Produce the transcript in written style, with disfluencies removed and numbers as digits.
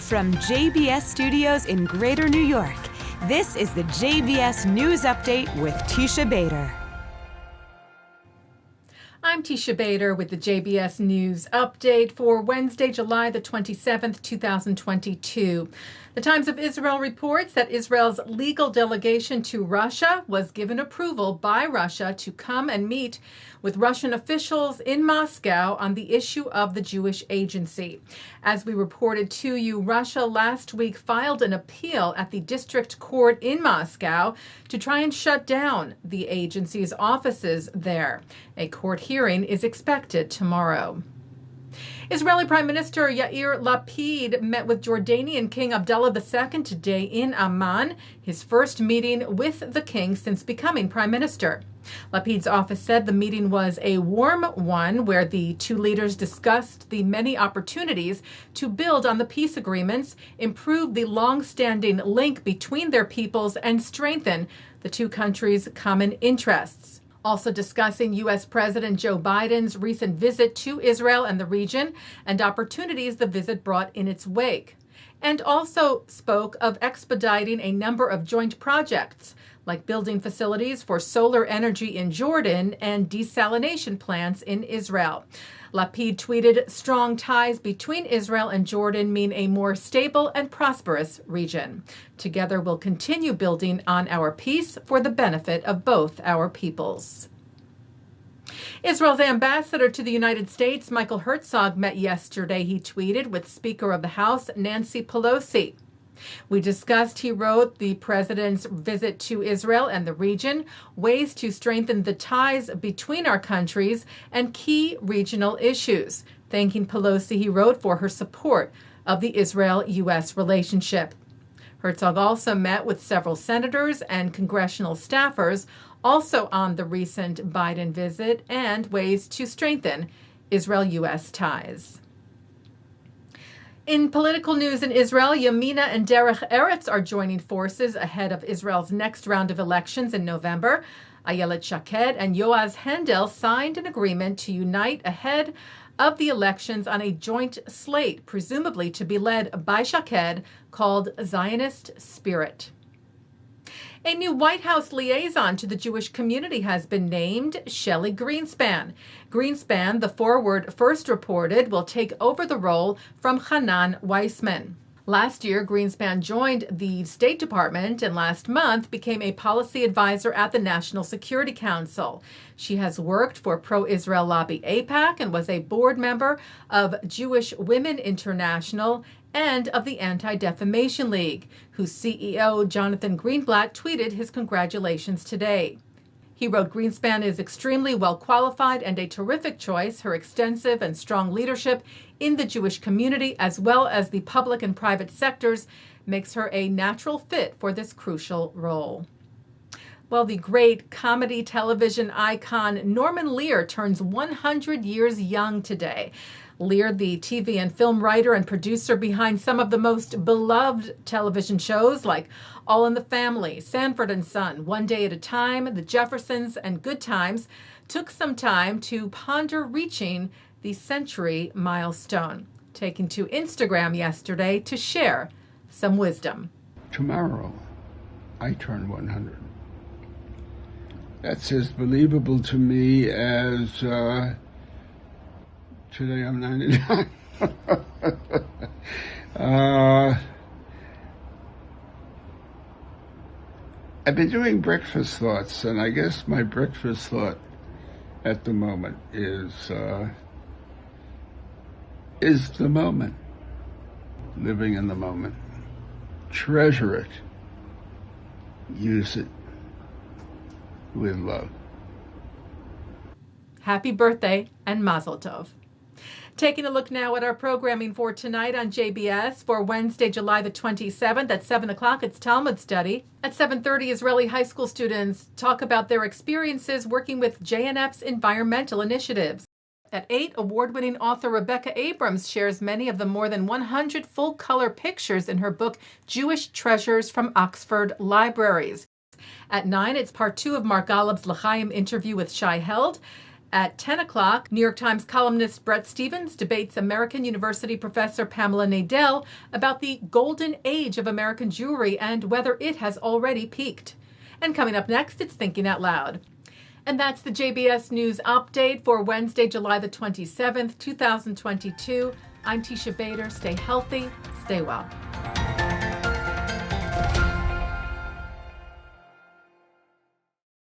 From JBS Studios in Greater New York, this is the JBS News Update with Teisha Bader. I'm Teisha Bader with the JBS News Update for Wednesday, July the 27th, 2022. The Times of Israel reports that Israel's legal delegation to Russia was given approval by Russia to come and meet with Russian officials in Moscow on the issue of the Jewish agency. As we reported to you, Russia last week filed an appeal at the district court in Moscow to try and shut down the agency's offices there. A court hearing is expected tomorrow. Israeli Prime Minister Yair Lapid met with Jordanian King Abdullah II today in Amman, his first meeting with the king since becoming prime minister. Lapid's office said the meeting was a warm one where the two leaders discussed the many opportunities to build on the peace agreements, improve the long-standing link between their peoples, and strengthen the two countries' common interests. Also discussing U.S. President Joe Biden's recent visit to Israel and the region and opportunities the visit brought in its wake. And also spoke of expediting a number of joint projects, like building facilities for solar energy in Jordan and desalination plants in Israel. Lapid tweeted, "Strong ties between Israel and Jordan mean a more stable and prosperous region. Together we'll continue building on our peace for the benefit of both our peoples." Israel's ambassador to the United States, Michael Hertz, met yesterday, he tweeted, with Speaker of the House, Nancy Pelosi. We discussed, he wrote, the president's visit to Israel and the region, ways to strengthen the ties between our countries, and key regional issues. Thanking Pelosi, he wrote, for her support of the Israel-U.S. relationship. Herzog also met with several senators and congressional staffers, also on the recent Biden visit, and ways to strengthen Israel-U.S. ties. In political news in Israel, Yamina and Derech Eretz are joining forces ahead of Israel's next round of elections in November. Ayelet Shaked and Yoaz Hendel signed an agreement to unite ahead of the elections on a joint slate, presumably to be led by Shaked, called Zionist Spirit. A new White House liaison to the Jewish community has been named, Shelley Greenspan. Greenspan, the Forward first reported, will take over the role from Hanan Weissman. Last year, Greenspan joined the State Department and last month became a policy advisor at the National Security Council. She has worked for pro-Israel lobby AIPAC and was a board member of Jewish Women International and of the Anti-Defamation League, whose CEO, Jonathan Greenblatt, tweeted his congratulations today. He wrote, "Greenspan is extremely well qualified and a terrific choice. Her extensive and strong leadership in the Jewish community, as well as the public and private sectors, makes her a natural fit for this crucial role." Well, the great comedy television icon Norman Lear turns 100 years young today. Lear, the TV and film writer and producer behind some of the most beloved television shows like All in the Family, Sanford and Son, One Day at a Time, The Jeffersons, and Good Times, took some time to ponder reaching the century milestone, taking to Instagram yesterday to share some wisdom. Tomorrow, I turn 100. That's as believable to me as today I'm 99. I've been doing breakfast thoughts, and I guess my breakfast thought at the moment is the moment. Living in the moment. Treasure it. Use it with love. Happy birthday and Mazel Tov. Taking a look now at our programming for tonight on JBS for Wednesday, July the 27th at 7 o'clock, it's Talmud Study. At 7:30, Israeli high school students talk about their experiences working with JNF's environmental initiatives. At 8, award-winning author Rebecca Abrams shares many of the more than 100 full-color pictures in her book, Jewish Treasures from Oxford Libraries. At 9, it's part 2 of Mark Golub's L'chaim interview with Shai Held. At 10 o'clock, New York Times columnist Bret Stephens debates American University professor Pamela Nadell about the golden age of American Jewry and whether it has already peaked. And coming up next, it's Thinking Out Loud. And that's the JBS News Update for Wednesday, July the 27th, 2022. I'm Teisha Bader. Stay healthy, stay well.